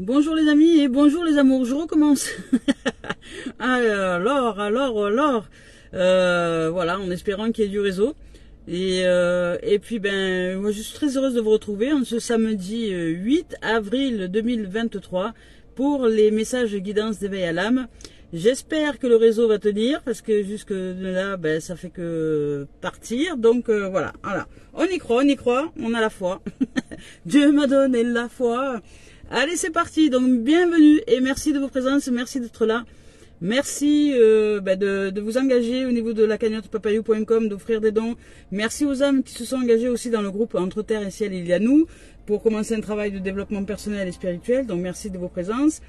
Bonjour les amis et bonjour les amours, je recommence. Alors, voilà, en espérant qu'il y ait du réseau. Et puis ben, moi je suis très heureuse de vous retrouver en ce samedi 8 avril 2023 pour les messages guidance d'éveil à l'âme. J'espère que le réseau va tenir parce que jusque là, ben, ça fait que partir. Donc voilà, on y croit, on a la foi. Dieu m'a donné la foi. Allez, c'est parti. Donc bienvenue et merci de vos présences, merci d'être là. Merci de vous engager au niveau de la cagnotte papayou.com, d'offrir des dons. Merci aux âmes qui se sont engagées aussi dans le groupe Entre Terre et Ciel, il y a nous, pour commencer un travail de développement personnel et spirituel. Donc merci de vos présences.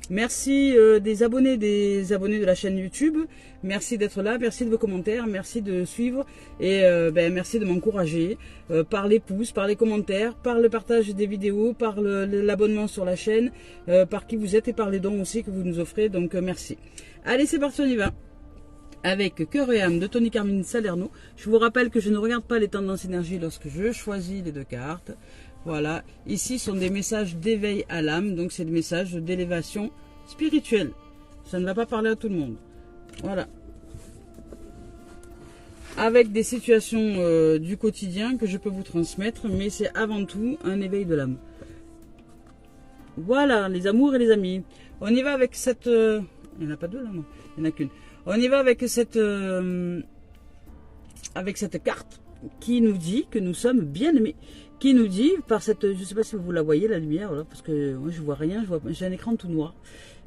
Merci des abonnés de la chaîne YouTube. Merci d'être là, merci de vos commentaires, merci de suivre et merci de m'encourager par les pouces, par les commentaires, par le partage des vidéos, par l'abonnement sur la chaîne, par qui vous êtes et par les dons aussi que vous nous offrez. Donc merci. Allez, c'est parti, on y va. Avec Cœur et âme de Tony Carmine Salerno. Je vous rappelle que je ne regarde pas les tendances énergie lorsque je choisis les deux cartes. Voilà, ici sont des messages d'éveil à l'âme, donc c'est des messages d'élévation spirituelle. Ça ne va pas parler à tout le monde. Voilà. Avec des situations du quotidien que je peux vous transmettre, mais c'est avant tout un éveil de l'âme. Voilà, les amours et les amis. On y va avec cette... il n'y en a pas deux là, non? Il n'y en a qu'une. On y va avec cette carte qui nous dit que nous sommes bien aimés. Qui nous dit, par cette, je ne sais pas si vous la voyez, la lumière, voilà, parce que moi je vois rien, j'ai un écran tout noir.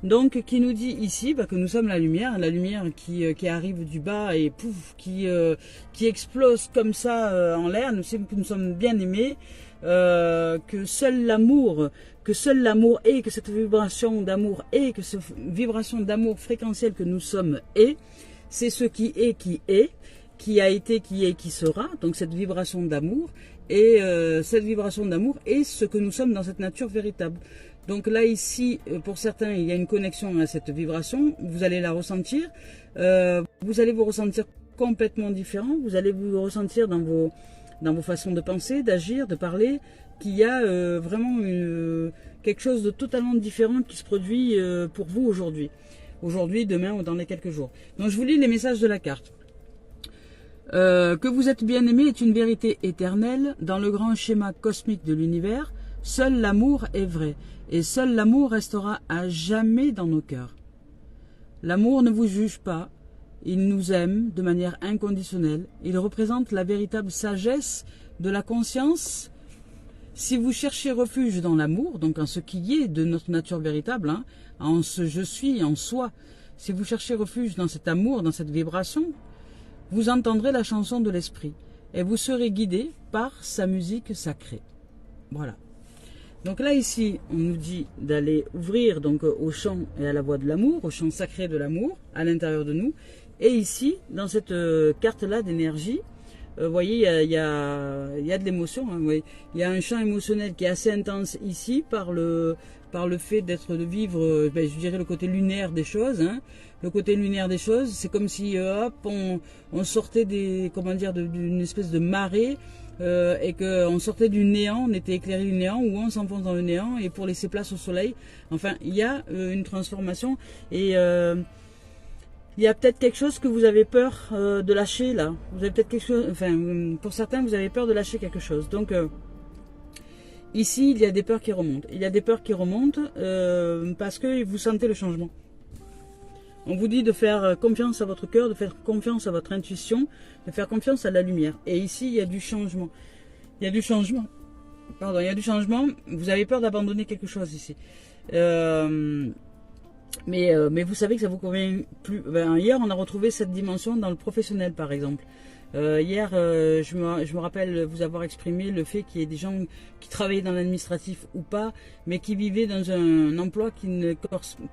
Donc, qui nous dit ici que nous sommes la lumière qui arrive du bas et pouf, qui explose comme ça en l'air. Nous savons que nous sommes bien aimés, que seul l'amour est, que cette vibration d'amour est, que cette vibration d'amour fréquentielle que nous sommes est, c'est ce qui est, qui a été, qui est, qui sera. Donc cette vibration d'amour. Et cette vibration d'amour est ce que nous sommes dans cette nature véritable. Donc là ici, pour certains, il y a une connexion à cette vibration. Vous allez la ressentir. Vous allez vous ressentir complètement différent. Vous allez vous ressentir dans vos façons de penser, d'agir, de parler, qu'il y a vraiment quelque chose de totalement différent qui se produit pour vous aujourd'hui. Aujourd'hui, demain ou dans les quelques jours. Donc je vous lis les messages de la carte. Que vous êtes bien aimé est une vérité éternelle dans le grand schéma cosmique de l'univers. Seul l'amour est vrai et seul l'amour restera à jamais dans nos cœurs. L'amour ne vous juge pas, il nous aime de manière inconditionnelle. Il représente la véritable sagesse de la conscience. Si vous cherchez refuge dans l'amour, donc en ce qui est de notre nature véritable, en ce je suis, en soi, si vous cherchez refuge dans cet amour, dans cette vibration, vous entendrez la chanson de l'esprit et vous serez guidé par sa musique sacrée. Voilà. Donc là ici, on nous dit d'aller ouvrir donc au chant et à la voix de l'amour, au chant sacré de l'amour à l'intérieur de nous. Et ici, dans cette carte-là d'énergie, vous voyez, il y a de l'émotion. Il y a un champ émotionnel qui est assez intense ici par le fait de vivre, je dirais, le côté lunaire des choses. Le côté lunaire des choses, c'est comme si hop, on sortait d'une espèce de marée et qu'on sortait du néant, on était éclairé du néant ou on s'enfonce dans le néant et pour laisser place au soleil. Enfin, il y a une transformation et il y a peut-être quelque chose que vous avez peur de lâcher là. Vous avez peut-être quelque chose, enfin pour certains vous avez peur de lâcher quelque chose. Donc ici il y a des peurs qui remontent. Il y a des peurs qui remontent parce que vous sentez le changement. On vous dit de faire confiance à votre cœur, de faire confiance à votre intuition, de faire confiance à la lumière. Et ici, il y a du changement. Il y a du changement. Pardon, il y a du changement. Vous avez peur d'abandonner quelque chose ici. Mais vous savez que ça vous convient plus. Hier, on a retrouvé cette dimension dans le professionnel, par exemple. Hier, je me rappelle vous avoir exprimé le fait qu'il y ait des gens qui travaillaient dans l'administratif ou pas, mais qui vivaient dans un emploi qui ne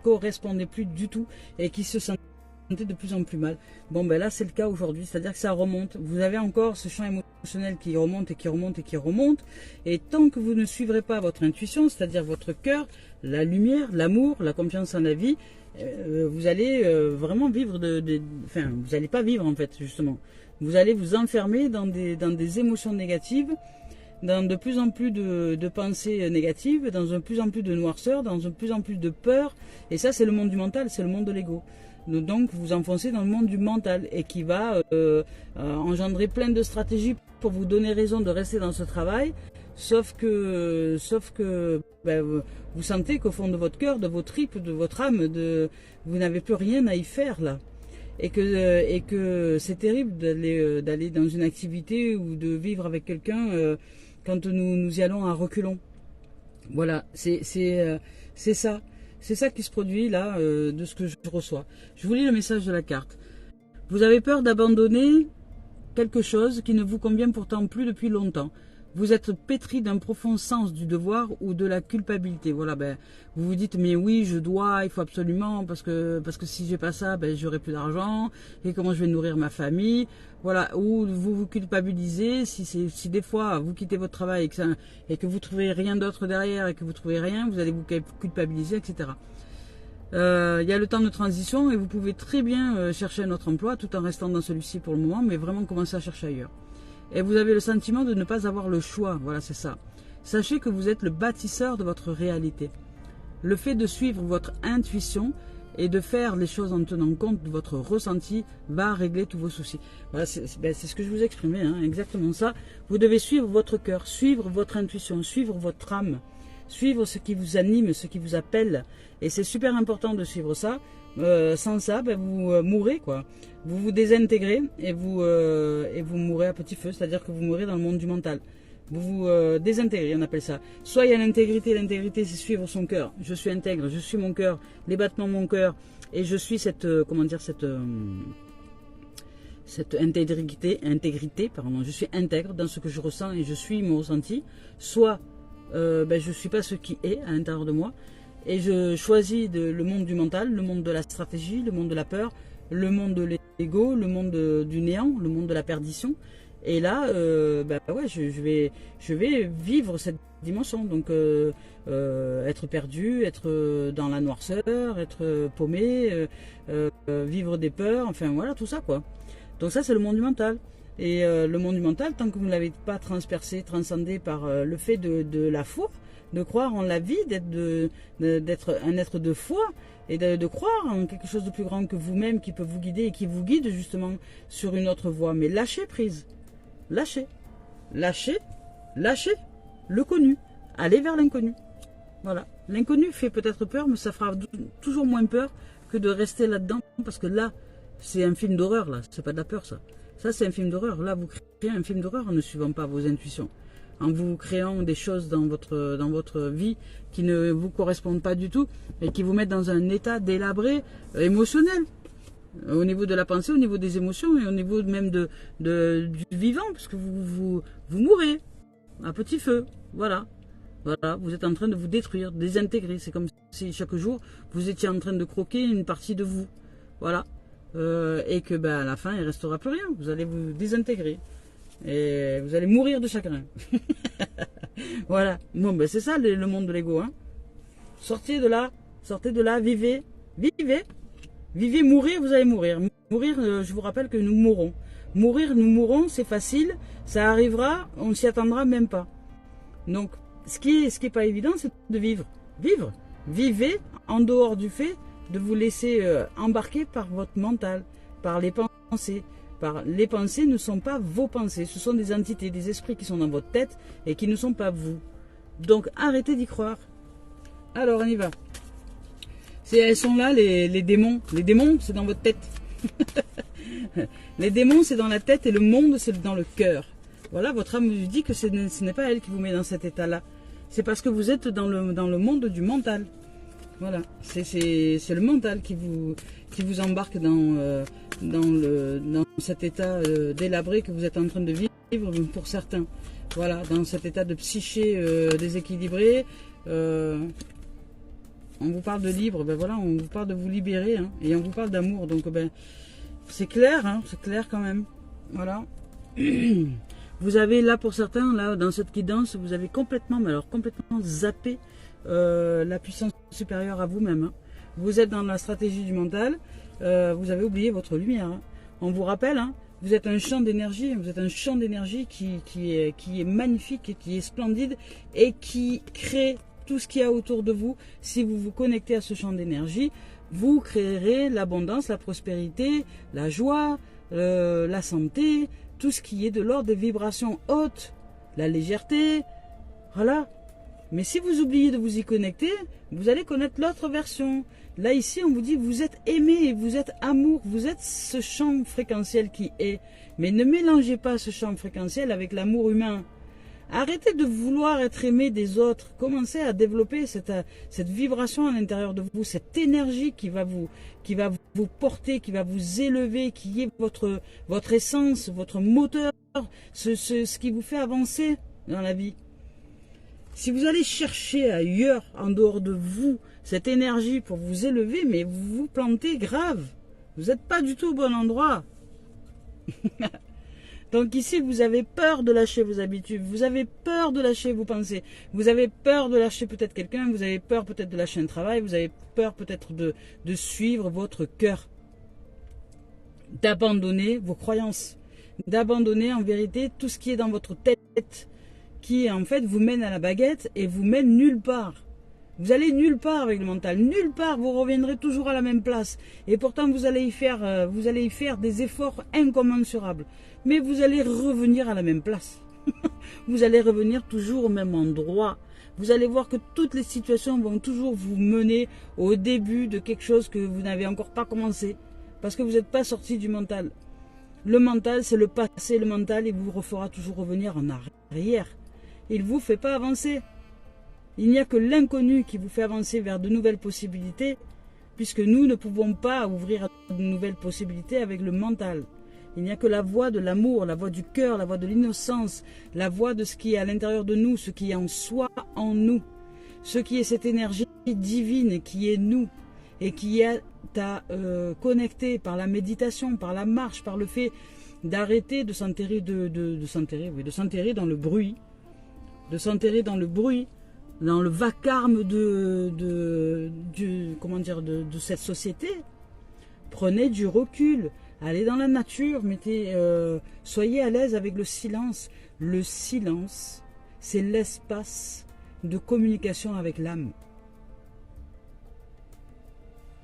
correspondait plus du tout et qui se sentaient de plus en plus mal. Bon, ben là, c'est le cas aujourd'hui, c'est-à-dire que ça remonte. Vous avez encore ce champ émotionnel qui remonte et qui remonte et qui remonte. Et tant que vous ne suivrez pas votre intuition, c'est-à-dire votre cœur, la lumière, l'amour, la confiance en la vie, vous allez vraiment vivre enfin, vous n'allez pas vivre en fait, justement. Vous allez vous enfermer dans des émotions négatives dans de plus en plus de pensées négatives, dans de plus en plus de noirceur, dans de plus en plus de peur. Et ça, c'est le monde du mental, c'est le monde de l'ego. Donc, vous enfoncez dans le monde du mental et qui va engendrer plein de stratégies pour vous donner raison de rester dans ce travail. Sauf que ben, vous sentez qu'au fond de votre cœur, de vos tripes, de votre âme, vous n'avez plus rien à y faire là. Et que c'est terrible d'aller dans une activité ou de vivre avec quelqu'un quand nous y allons à reculons. Voilà, c'est ça. C'est ça qui se produit là de ce que je reçois. Je vous lis le message de la carte. Vous avez peur d'abandonner quelque chose qui ne vous convient pourtant plus depuis longtemps. Vous êtes pétri d'un profond sens du devoir ou de la culpabilité. Voilà, ben, vous vous dites, mais oui, je dois, il faut absolument, parce que si j'ai pas ça, ben, j'aurai plus d'argent, et comment je vais nourrir ma famille. Voilà, ou vous vous culpabilisez, si des fois vous quittez votre travail et que vous trouvez rien d'autre derrière et que vous trouvez rien, vous allez vous culpabiliser, etc. Il y a le temps de transition et vous pouvez très bien chercher un autre emploi tout en restant dans celui-ci pour le moment, mais vraiment commencer à chercher ailleurs. Et vous avez le sentiment de ne pas avoir le choix, voilà, c'est ça. Sachez que vous êtes le bâtisseur de votre réalité. Le fait de suivre votre intuition et de faire les choses en tenant compte de votre ressenti va régler tous vos soucis. Voilà, c'est ce que je vous exprimais, hein, exactement ça. Vous devez suivre votre cœur, suivre votre intuition, suivre votre âme, suivre ce qui vous anime, ce qui vous appelle. Et c'est super important de suivre ça. Sans ça, ben, vous mourrez, quoi. Vous vous désintégrez et vous mourrez à petit feu, c'est-à-dire que vous mourrez dans le monde du mental. Vous vous désintégrez, on appelle ça. Soit il y a l'intégrité, l'intégrité c'est suivre son cœur. Je suis intègre, je suis mon cœur, les battements de mon cœur, et je suis cette intégrité, pardon, je suis intègre dans ce que je ressens et je suis mon ressenti. Soit ben, je ne suis pas ce qui est à l'intérieur de moi, et je choisis le monde du mental, le monde de la stratégie, le monde de la peur, le monde de l'ego, le monde du néant, le monde de la perdition. Et là, ben ouais, je vais vivre cette dimension. Donc, être perdu, être dans la noirceur, être paumé, vivre des peurs, enfin voilà, tout ça, quoi. Donc ça, c'est le monde du mental. Et le monde du mental, tant que vous ne l'avez pas transpercé, transcendé par le fait de la foi, de croire en la vie, d'être un être de foi et de croire en quelque chose de plus grand que vous-même qui peut vous guider et qui vous guide justement sur une autre voie. Mais lâchez prise, lâchez le connu, allez vers l'inconnu. Voilà, l'inconnu fait peut-être peur, mais ça fera toujours moins peur que de rester là-dedans, parce que là, c'est un film d'horreur, là, c'est pas de la peur, ça. Ça, c'est un film d'horreur. Là, vous créez un film d'horreur en ne suivant pas vos intuitions, en vous créant des choses dans votre vie qui ne vous correspondent pas du tout et qui vous mettent dans un état délabré émotionnel, au niveau de la pensée, au niveau des émotions et au niveau même du vivant, parce que vous mourrez à petit feu. Voilà, vous êtes en train de vous détruire, désintégrer. C'est comme si chaque jour vous étiez en train de croquer une partie de vous. Voilà, et que ben, à la fin il ne restera plus rien. Vous allez vous désintégrer. Et vous allez mourir de chagrin. Voilà. Bon, ben c'est ça le monde de l'ego. Hein. Sortez de là, vivez, mourir, vous allez mourir. Mourir, je vous rappelle que nous mourrons. Mourir, nous mourrons, c'est facile, ça arrivera, on ne s'y attendra même pas. Donc, ce qui est pas évident, c'est de vivre. Vivez en dehors du fait de vous laisser embarquer par votre mental, par les pensées. Les pensées ne sont pas vos pensées, ce sont des entités, des esprits qui sont dans votre tête et qui ne sont pas vous. Donc arrêtez d'y croire. Alors on y va. Elles sont là, les démons. Les démons, c'est dans votre tête. Les démons, c'est dans la tête et le monde, c'est dans le cœur. Voilà, votre âme vous dit que ce n'est pas elle qui vous met dans cet état-là. C'est parce que vous êtes dans le monde du mental. Voilà, c'est le mental qui vous embarque dans cet état délabré que vous êtes en train de vivre pour certains. Voilà, dans cet état de psyché déséquilibré. On vous parle de libre, ben voilà, on vous parle de vous libérer, hein, et on vous parle d'amour. Donc ben c'est clair, hein, c'est clair quand même. Voilà. Vous avez là pour certains, là dans cette guidance, vous avez complètement, mais alors complètement zappé la puissance supérieure à vous-même. Hein. Vous êtes dans la stratégie du mental, vous avez oublié votre lumière. Hein. On vous rappelle, hein, Vous êtes un champ d'énergie, vous êtes un champ d'énergie qui est magnifique, qui est splendide et qui crée tout ce qu'il y a autour de vous. Si vous vous connectez à ce champ d'énergie, vous créerez l'abondance, la prospérité, la joie, la santé, tout ce qui est de l'ordre des vibrations hautes, la légèreté, voilà. Mais si vous oubliez de vous y connecter, vous allez connaître l'autre version. Là, ici, on vous dit, vous êtes aimé, vous êtes amour, vous êtes ce champ fréquentiel qui est. Mais ne mélangez pas ce champ fréquentiel avec l'amour humain. Arrêtez de vouloir être aimé des autres. Commencez à développer cette vibration à l'intérieur de vous, cette énergie qui va vous porter, qui va vous élever, qui est votre essence, votre moteur, ce qui vous fait avancer dans la vie. Si vous allez chercher ailleurs, en dehors de vous, cette énergie pour vous élever, mais vous vous plantez grave. Vous n'êtes pas du tout au bon endroit. Donc ici, vous avez peur de lâcher vos habitudes, vous avez peur de lâcher vos pensées, vous avez peur de lâcher peut-être quelqu'un, vous avez peur peut-être de lâcher un travail, vous avez peur peut-être de suivre votre cœur, d'abandonner vos croyances, d'abandonner en vérité tout ce qui est dans votre tête, qui en fait vous mène à la baguette et vous mène nulle part. Vous allez nulle part avec le mental, nulle part, vous reviendrez toujours à la même place. Et pourtant vous allez y faire des efforts incommensurables. Mais vous allez revenir à la même place. Vous allez revenir toujours au même endroit. Vous allez voir que toutes les situations vont toujours vous mener au début de quelque chose que vous n'avez encore pas commencé. Parce que vous n'êtes pas sorti du mental. Le mental, c'est le passé, le mental, il vous refera toujours revenir en arrière. Il ne vous fait pas avancer. Il n'y a que l'inconnu qui vous fait avancer vers de nouvelles possibilités, puisque nous ne pouvons pas ouvrir à de nouvelles possibilités avec le mental. Il n'y a que la voix de l'amour, la voix du cœur, la voix de l'innocence, la voix de ce qui est à l'intérieur de nous, ce qui est en soi, en nous, ce qui est cette énergie divine qui est nous et qui est à connecter par la méditation, par la marche, par le fait d'arrêter de s'enterrer dans le bruit, de s'enterrer dans le bruit, dans le vacarme de cette société. Prenez du recul, allez dans la nature, soyez à l'aise avec le silence. Le silence, c'est l'espace de communication avec l'âme.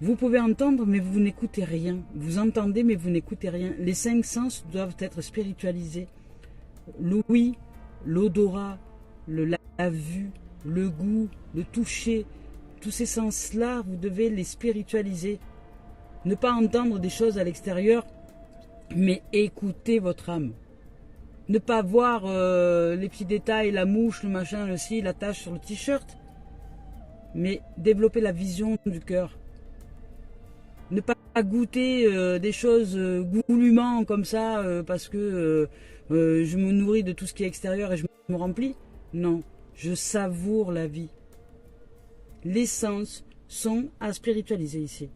Vous pouvez entendre, mais vous n'écoutez rien. Vous entendez, mais vous n'écoutez rien. Les 5 sens doivent être spiritualisés. L'ouïe, l'odorat, la vue, le goût, le toucher, tous ces sens-là, vous devez les spiritualiser. Ne pas entendre des choses à l'extérieur, mais écouter votre âme. Ne pas voir les petits détails, la mouche, le machin, le ci, la tache sur le t-shirt, mais développer la vision du cœur. Ne pas goûter des choses goulûment comme ça, parce que je me nourris de tout ce qui est extérieur et je me remplis. Non. Je savoure la vie. Les sens sont à spiritualiser ici.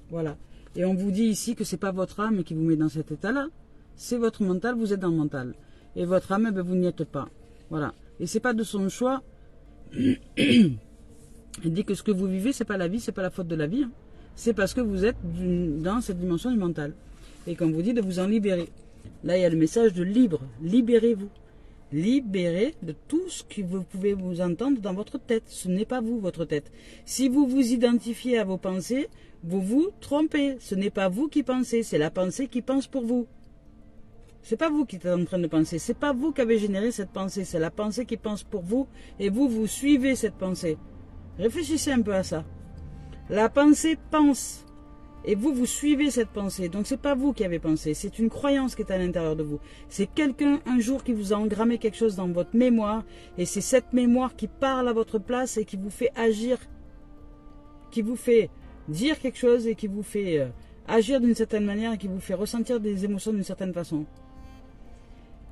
Voilà. Et on vous dit ici que ce n'est pas votre âme qui vous met dans cet état-là. C'est votre mental, vous êtes dans le mental. Et votre âme, vous n'y êtes pas. Voilà. Et ce n'est pas de son choix. Il dit que ce que vous vivez, ce n'est pas la vie, ce n'est pas la faute de la vie. Hein. C'est parce que vous êtes dans cette dimension du mental. Et qu'on vous dit de vous en libérer. Là, il y a le message de libre. Libérez-vous. Libérez de tout ce que vous pouvez vous entendre dans votre tête. Ce n'est pas vous, votre tête. Si vous vous identifiez à vos pensées, vous vous trompez. Ce n'est pas vous qui pensez, c'est la pensée qui pense pour vous. Ce n'est pas vous qui êtes en train de penser. Ce n'est pas vous qui avez généré cette pensée. C'est la pensée qui pense pour vous et vous suivez cette pensée. Réfléchissez un peu à ça. La pensée pense. Et vous suivez cette pensée. Donc, ce n'est pas vous qui avez pensé. C'est une croyance qui est à l'intérieur de vous. C'est quelqu'un, un jour, qui vous a engrammé quelque chose dans votre mémoire. Et c'est cette mémoire qui parle à votre place et qui vous fait agir. Qui vous fait dire quelque chose et qui vous fait agir d'une certaine manière et qui vous fait ressentir des émotions d'une certaine façon.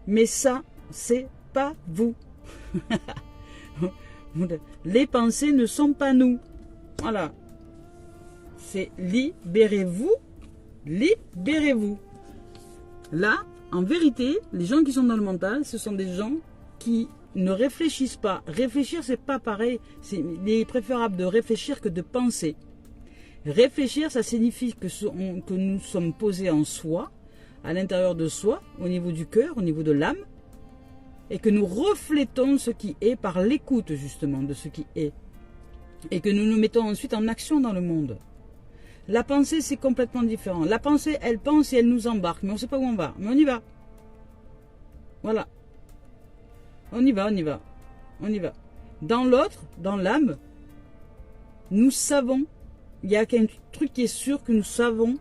Mais ça, c'est pas vous. Les pensées ne sont pas nous. Voilà. C'est libérez-vous, libérez-vous. Là, en vérité, les gens qui sont dans le mental, ce sont des gens qui ne réfléchissent pas. Réfléchir, c'est pas pareil. Il est préférable de réfléchir que de penser. Réfléchir, ça signifie que nous sommes posés en soi, à l'intérieur de soi, au niveau du cœur, au niveau de l'âme, et que nous reflétons ce qui est par l'écoute justement de ce qui est, et que nous nous mettons ensuite en action dans le monde. La pensée, c'est complètement différent. La pensée, elle pense et elle nous embarque, mais on ne sait pas où on va, mais on y va. Voilà. On y va, on y va, on y va. Dans l'autre, dans l'âme, nous savons, il y a un truc qui est sûr que nous savons,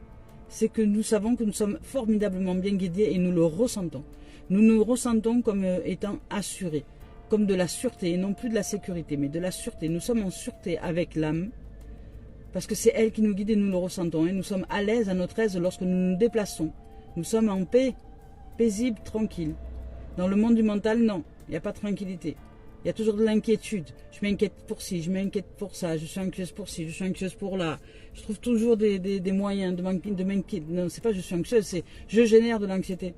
c'est que nous savons que nous sommes formidablement bien guidés et nous le ressentons. Nous nous ressentons comme étant assurés, comme de la sûreté, et non plus de la sécurité, mais de la sûreté. Nous sommes en sûreté avec l'âme, parce que c'est elle qui nous guide et nous le ressentons. Et nous sommes à l'aise, à notre aise lorsque nous nous déplaçons. Nous sommes en paix, paisible, tranquille. Dans le monde du mental, non, il n'y a pas de tranquillité. Il y a toujours de l'inquiétude. Je m'inquiète pour ci, je m'inquiète pour ça, je suis anxieuse pour ci, je suis anxieuse pour là. Je trouve toujours des moyens de m'inquiéter. Non, c'est pas je suis anxieuse, c'est je génère de l'anxiété.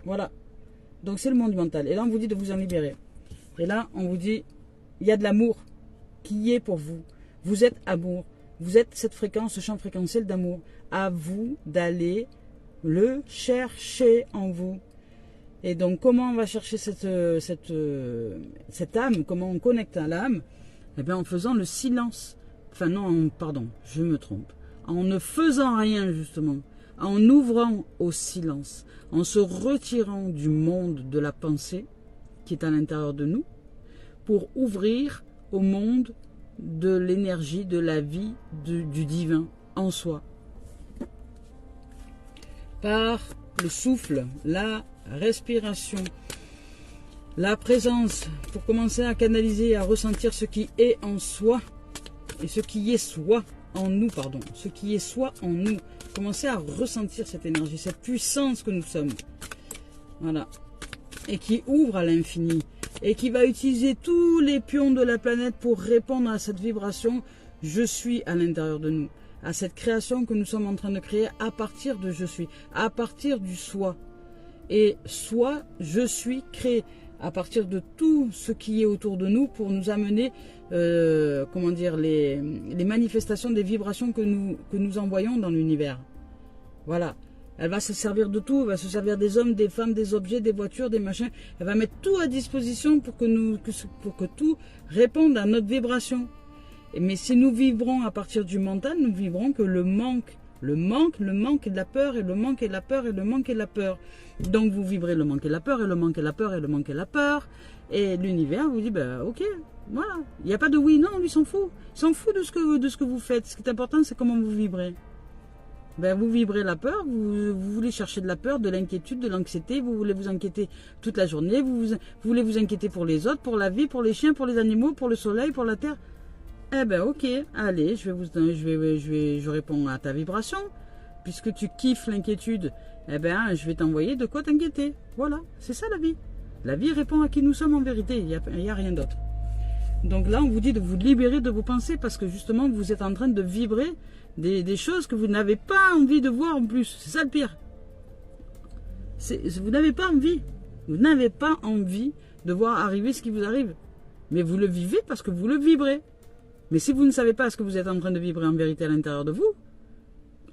Voilà. Donc c'est le monde du mental. Et là, on vous dit de vous en libérer. Et là, on vous dit, il y a de l'amour qui est pour vous. Vous êtes amour. Vous êtes cette fréquence, ce champ fréquentiel d'amour. À vous d'aller le chercher en vous. Et donc, comment on va chercher cette âme? Comment on connecte à l'âme? Eh bien, en faisant le silence. Enfin, non, pardon, je me trompe. En ne faisant rien, justement. En ouvrant au silence. En se retirant du monde de la pensée qui est à l'intérieur de nous pour ouvrir au monde de l'énergie, de la vie, du divin en soi. Par le souffle, la respiration, la présence, pour commencer à canaliser, à ressentir ce qui est en soi et ce qui est soi en nous, pardon, ce qui est soi en nous. Commencez à ressentir cette énergie, cette puissance que nous sommes. Voilà. Et qui ouvre à l'infini. Et qui va utiliser tous les pions de la planète pour répondre à cette vibration. Je suis à l'intérieur de nous. À cette création que nous sommes en train de créer à partir de je suis. À partir du soi. Et soi, je suis créé. À partir de tout ce qui est autour de nous pour nous amener, comment dire, les manifestations des vibrations que nous envoyons dans l'univers. Voilà. Elle va se servir de tout, elle va se servir des hommes, des femmes, des objets, des voitures, des machins. Elle va mettre tout à disposition pour que tout réponde à notre vibration. Mais si nous vibrons à partir du mental, nous vivrons que le manque et de la peur, et le manque et de la peur, et le manque et de la peur. Donc vous vibrez le manque et la peur, et le manque et la peur, et le manque et la peur. Et l'univers vous dit, bah ok, voilà. Il n'y a pas de oui, non, lui s'en fout. Il s'en fout de ce que vous faites. Ce qui est important, c'est comment vous vibrez. Ben, vous vibrez la peur, vous voulez chercher de la peur, de l'inquiétude, de l'anxiété, vous voulez vous inquiéter toute la journée, vous voulez vous inquiéter pour les autres, pour la vie, pour les chiens, pour les animaux, pour le soleil, pour la terre. Eh ben ok, allez, je réponds à ta vibration. Puisque tu kiffes l'inquiétude, eh ben je vais t'envoyer de quoi t'inquiéter. Voilà, c'est ça la vie. La vie répond à qui nous sommes en vérité, il n'y a rien d'autre. Donc là, on vous dit de vous libérer de vos pensées parce que justement, vous êtes en train de vibrer des choses que vous n'avez pas envie de voir en plus. C'est ça le pire. Vous n'avez pas envie. Vous n'avez pas envie de voir arriver ce qui vous arrive. Mais vous le vivez parce que vous le vibrez. Mais si vous ne savez pas ce que vous êtes en train de vibrer en vérité à l'intérieur de vous,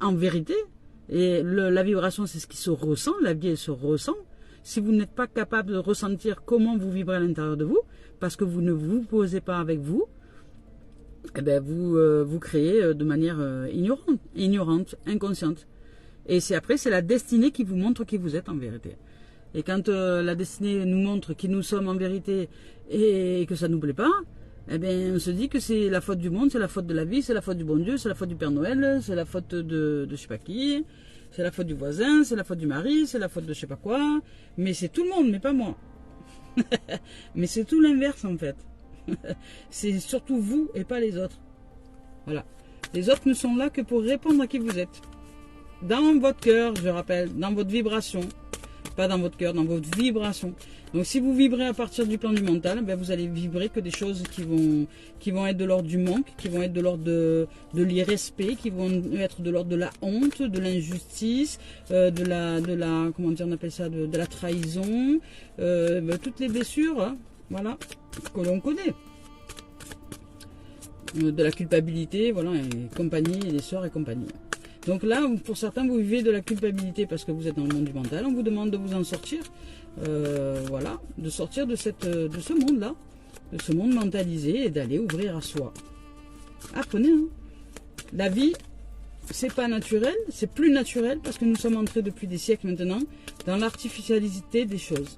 en vérité, et la vibration c'est ce qui se ressent, la vie elle se ressent, si vous n'êtes pas capable de ressentir comment vous vibrez à l'intérieur de vous, parce que vous ne vous posez pas avec vous, eh ben vous créez de manière ignorante, inconsciente. Et c'est la destinée qui vous montre qui vous êtes en vérité. Et quand la destinée nous montre qui nous sommes en vérité et que ça ne nous plaît pas, eh bien, on se dit que c'est la faute du monde, c'est la faute de la vie, c'est la faute du bon Dieu, c'est la faute du Père Noël, c'est la faute de je sais pas qui, c'est la faute du voisin, c'est la faute du mari, c'est la faute de je sais pas quoi. Mais c'est tout le monde, mais pas moi. Mais c'est tout l'inverse en fait. C'est surtout vous et pas les autres. Voilà. Les autres ne sont là que pour répondre à qui vous êtes. Dans votre cœur, je rappelle, dans votre vibration. Pas dans votre cœur, dans votre vibration. Donc si vous vibrez à partir du plan du mental, ben vous allez vibrer que des choses qui vont être de l'ordre du manque, qui vont être de l'ordre de l'irrespect, qui vont être de l'ordre de la honte, de l'injustice, de la comment dire on appelle ça, de la trahison, toutes les blessures, hein, voilà, que l'on connaît. De la culpabilité, voilà, et compagnie, et les sœurs et compagnie. Donc là, pour certains, vous vivez de la culpabilité parce que vous êtes dans le monde du mental. On vous demande de vous en sortir, voilà, de sortir de ce monde-là, de ce monde mentalisé et d'aller ouvrir à soi. Apprenez, hein. La vie, c'est pas naturel, c'est plus naturel parce que nous sommes entrés depuis des siècles maintenant dans l'artificialité des choses.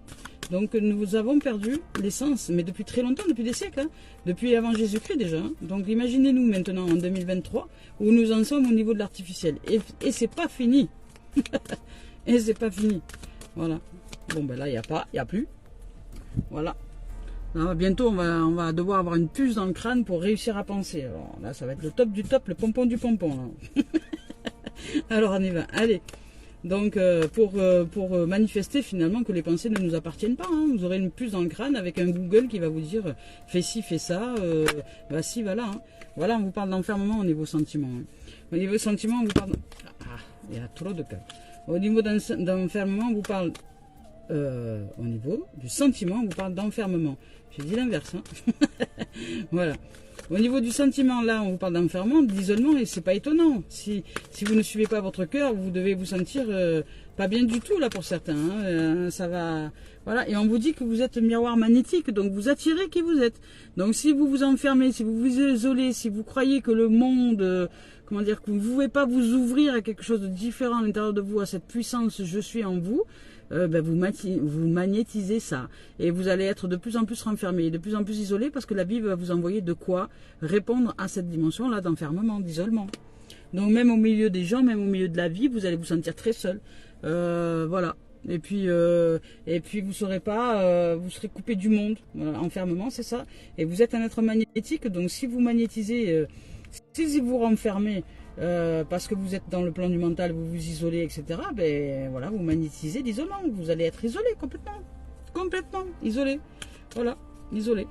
Donc nous avons perdu l'essence, mais depuis très longtemps, depuis des siècles, hein, depuis avant Jésus-Christ déjà. Hein. Donc imaginez-nous maintenant en 2023 où nous en sommes au niveau de l'artificiel. Et c'est pas fini. Et c'est pas fini. Voilà. Bon ben là, il n'y a plus. Voilà. Là, bientôt, on va devoir avoir une puce dans le crâne pour réussir à penser. Alors là, ça va être le top du top, le pompon du pompon. Là. Alors on y va. Allez. Donc pour manifester finalement que les pensées ne nous appartiennent pas, hein. Vous aurez une puce dans le crâne avec un Google qui va vous dire fais ci, fais ça, bah si, voilà. Hein. Voilà, on vous parle d'enfermement au niveau sentiment. Hein. Au niveau sentiment, on vous parle... Ah, il y a trop de cas. Au niveau d'enfermement, on vous parle... au niveau du sentiment, on vous parle d'enfermement. J'ai dit l'inverse. Hein. Voilà. Au niveau du sentiment, là, on vous parle d'enfermement, d'isolement, et c'est pas étonnant. Si vous ne suivez pas votre cœur, vous devez vous sentir pas bien du tout, là, pour certains. Hein. Ça va... Voilà. Et on vous dit que vous êtes miroir magnétique, donc vous attirez qui vous êtes. Donc si vous vous enfermez, si vous vous isolez, si vous croyez que le monde... comment dire, que vous ne pouvez pas vous ouvrir à quelque chose de différent à l'intérieur de vous, à cette puissance « je suis en vous », ben vous magnétisez ça. Et vous allez être de plus en plus renfermé, de plus en plus isolé, parce que la vie va vous envoyer de quoi répondre à cette dimension-là d'enfermement, d'isolement. Donc même au milieu des gens, même au milieu de la vie, vous allez vous sentir très seul. Voilà. Et puis vous serez pas, vous serez coupé du monde. Voilà, enfermement, c'est ça. Et vous êtes un être magnétique, donc si vous magnétisez... si vous renfermez parce que vous êtes dans le plan du mental, vous vous isolez, etc., ben voilà, vous magnétisez l'isolement. Vous allez être isolé complètement isolé. Voilà, isolé.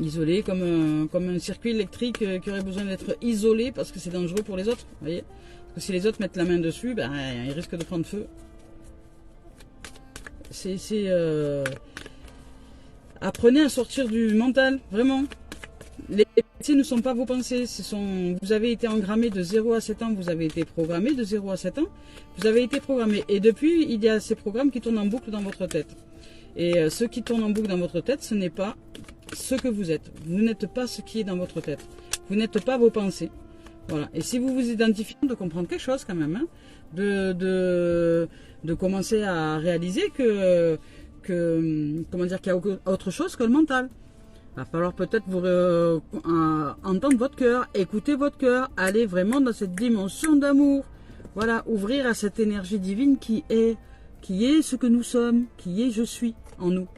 Isolé comme un circuit électrique qui aurait besoin d'être isolé parce que c'est dangereux pour les autres. Vous voyez, parce que si les autres mettent la main dessus, ben il risque de prendre feu. Apprenez à sortir du mental, vraiment. Les pensées ne sont pas vos pensées, vous avez été engrammé de 0 à 7 ans, vous avez été programmé de 0 à 7 ans, vous avez été programmé. Et depuis, il y a ces programmes qui tournent en boucle dans votre tête. Et ce qui tourne en boucle dans votre tête, ce n'est pas ce que vous êtes. Vous n'êtes pas ce qui est dans votre tête. Vous n'êtes pas vos pensées. Voilà. Et si vous vous identifiez, de comprendre quelque chose quand même, hein, de commencer à réaliser comment dire, qu'il y a autre chose que le mental. Il va falloir peut-être vous entendre votre cœur, écouter votre cœur, aller vraiment dans cette dimension d'amour. Voilà, ouvrir à cette énergie divine qui est ce que nous sommes, qui est je suis en nous.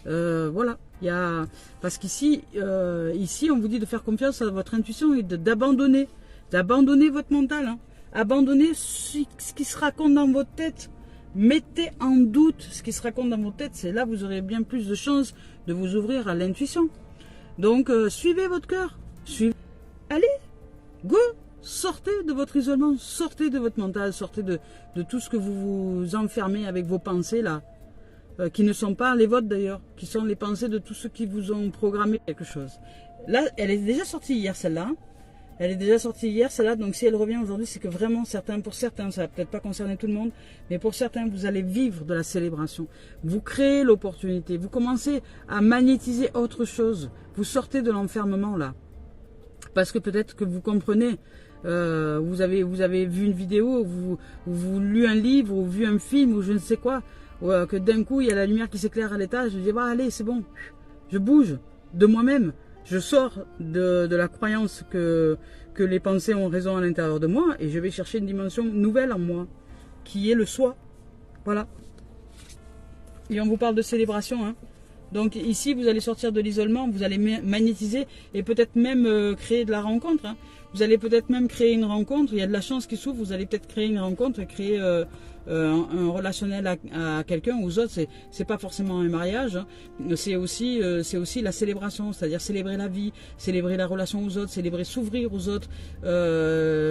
Voilà, parce qu'ici, on vous dit de faire confiance à votre intuition et d'abandonner votre mental, hein. Abandonnez ce qui se raconte dans votre tête. Mettez en doute ce qui se raconte dans votre tête. C'est là que vous aurez bien plus de chances de vous ouvrir à l'intuition. Donc, suivez votre cœur. Allez, go. Sortez de votre isolement. Sortez de votre mental. Sortez de tout ce que vous vous enfermez avec vos pensées là. Qui ne sont pas les vôtres d'ailleurs. Qui sont les pensées de tous ceux qui vous ont programmé quelque chose. Là, elle est déjà sortie hier celle-là. Elle est déjà sortie hier, celle-là, donc si elle revient aujourd'hui, c'est que vraiment, pour certains, ça va peut-être pas concerner tout le monde, mais pour certains, vous allez vivre de la célébration. Vous créez l'opportunité, vous commencez à magnétiser autre chose. Vous sortez de l'enfermement, là. Parce que peut-être que vous comprenez, vous avez vu une vidéo, vous lu un livre, ou vu un film, ou je ne sais quoi, que d'un coup, il y a la lumière qui s'éclaire à l'étage, je dis, bah allez, c'est bon, je bouge de moi-même. Je sors de la croyance que les pensées ont raison à l'intérieur de moi et je vais chercher une dimension nouvelle en moi, qui est le soi. Voilà. Et on vous parle de célébration. Hein. Donc ici, vous allez sortir de l'isolement, vous allez magnétiser et peut-être même créer de la rencontre. Hein. Vous allez peut-être même créer une rencontre. Il y a de la chance qui s'ouvre, vous allez peut-être créer une rencontre, créer un relationnel à quelqu'un, aux autres. C'est pas forcément un mariage, hein. C'est aussi la célébration, c'est-à-dire célébrer la vie, célébrer la relation aux autres, célébrer s'ouvrir aux autres.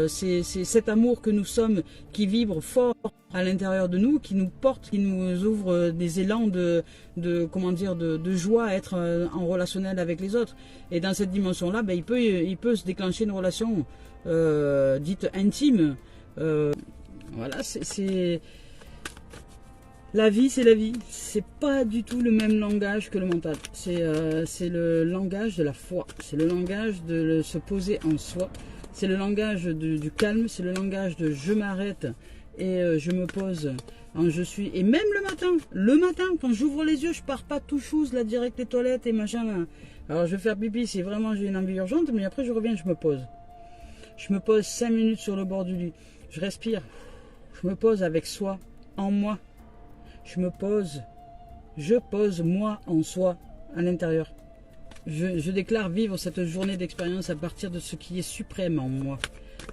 C'est cet amour que nous sommes qui vibre fort à l'intérieur de nous, qui nous porte, qui nous ouvre des élans de joie à être en relationnel avec les autres. Et dans cette dimension-là, ben, il peut se déclencher une relation dite intime, Voilà, c'est... La vie, c'est la vie. C'est pas du tout le même langage que le mental. C'est le langage de la foi. C'est le langage de se poser en soi. C'est le langage du calme. C'est le langage de je m'arrête et je me pose en je suis. Et même le matin, quand j'ouvre les yeux, je pars pas tout chose là direct les toilettes et machin. Là. Alors je vais faire pipi si vraiment j'ai une envie urgente, mais après je reviens, je me pose. Je me pose 5 minutes sur le bord du lit. Je respire. Je me pose avec soi, en moi. Je pose moi en soi, à l'intérieur. Je déclare vivre cette journée d'expérience à partir de ce qui est suprême en moi,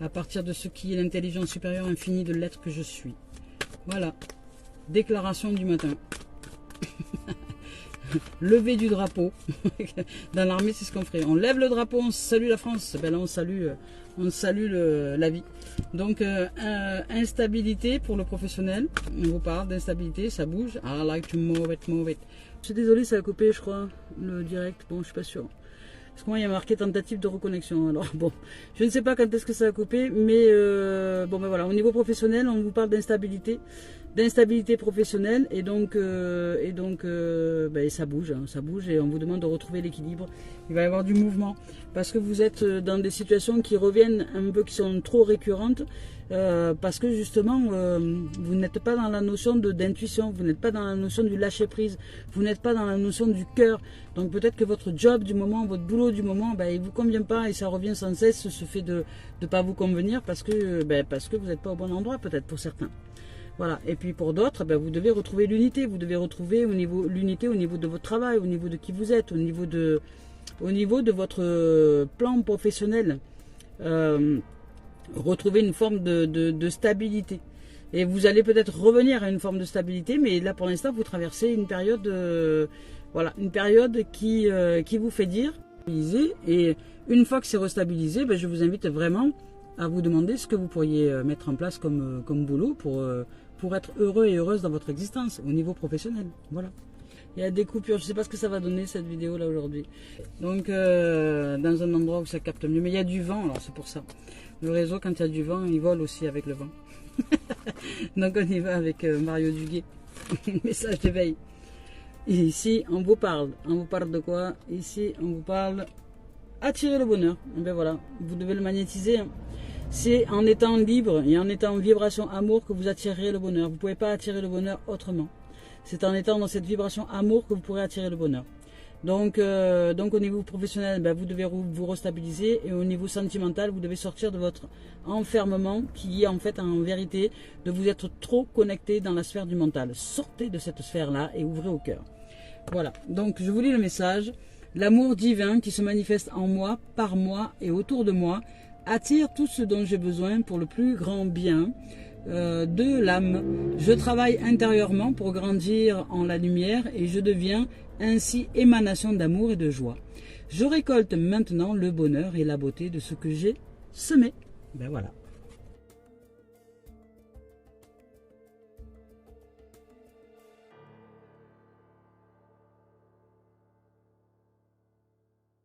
à partir de ce qui est l'intelligence supérieure infinie de l'être que je suis. Voilà, déclaration du matin. Lever du drapeau. Dans l'armée, c'est ce qu'on ferait. On lève le drapeau, on salue la France. Ben là, on salue la vie. Donc, instabilité pour le professionnel. On vous parle d'instabilité, ça bouge. I like to move it, move it. Je suis désolé, ça a coupé, je crois, le direct. Bon, je suis pas sûr. Parce que moi, il y a marqué tentative de reconnexion. Alors, bon, je ne sais pas quand est-ce que ça a coupé. Mais, bon, ben voilà, au niveau professionnel, on vous parle d'instabilité professionnelle et donc ben, ça bouge et on vous demande de retrouver l'équilibre. Il va y avoir du mouvement parce que vous êtes dans des situations qui reviennent un peu, qui sont trop récurrentes parce que justement vous n'êtes pas dans la notion d'intuition, vous n'êtes pas dans la notion du lâcher prise, vous n'êtes pas dans la notion du cœur. Donc peut-être que votre job du moment, votre boulot du moment, ben, il vous convient pas et ça revient sans cesse, ce fait de pas vous convenir parce que vous n'êtes pas au bon endroit peut-être pour certains. Voilà. Et puis pour d'autres, ben vous devez retrouver l'unité. Vous devez retrouver l'unité au niveau de votre travail, au niveau de qui vous êtes, au niveau de votre plan professionnel. Retrouver une forme de stabilité. Et vous allez peut-être revenir à une forme de stabilité, mais là pour l'instant vous traversez une période, une période qui vous fait dire. Et une fois que c'est restabilisé, ben je vous invite vraiment à vous demander ce que vous pourriez mettre en place comme boulot pour être heureux et heureuse dans votre existence au niveau professionnel. Voilà. Il y a des coupures, je ne sais pas ce que ça va donner cette vidéo là aujourd'hui. Donc dans un endroit où ça capte mieux, mais il y a du vent, alors c'est pour ça. Le réseau, quand il y a du vent, il vole aussi avec le vent. Donc on y va avec Mario Duguay. Message d'éveil. Ici on vous parle de quoi? Ici on vous parle attirer le bonheur. Et bien voilà, vous devez le magnétiser. C'est en étant libre et en étant en vibration amour que vous attirerez le bonheur. Vous ne pouvez pas attirer le bonheur autrement. C'est en étant dans cette vibration amour que vous pourrez attirer le bonheur. Donc au niveau professionnel, ben, vous devez vous restabiliser. Et au niveau sentimental, vous devez sortir de votre enfermement qui est en fait en vérité de vous être trop connecté dans la sphère du mental. Sortez de cette sphère-là et ouvrez au cœur. Voilà, donc je vous lis le message. L'amour divin qui se manifeste en moi, par moi et autour de moi attire tout ce dont j'ai besoin pour le plus grand bien de l'âme. Je travaille intérieurement pour grandir en la lumière et je deviens ainsi émanation d'amour et de joie. Je récolte maintenant le bonheur et la beauté de ce que j'ai semé. Ben voilà.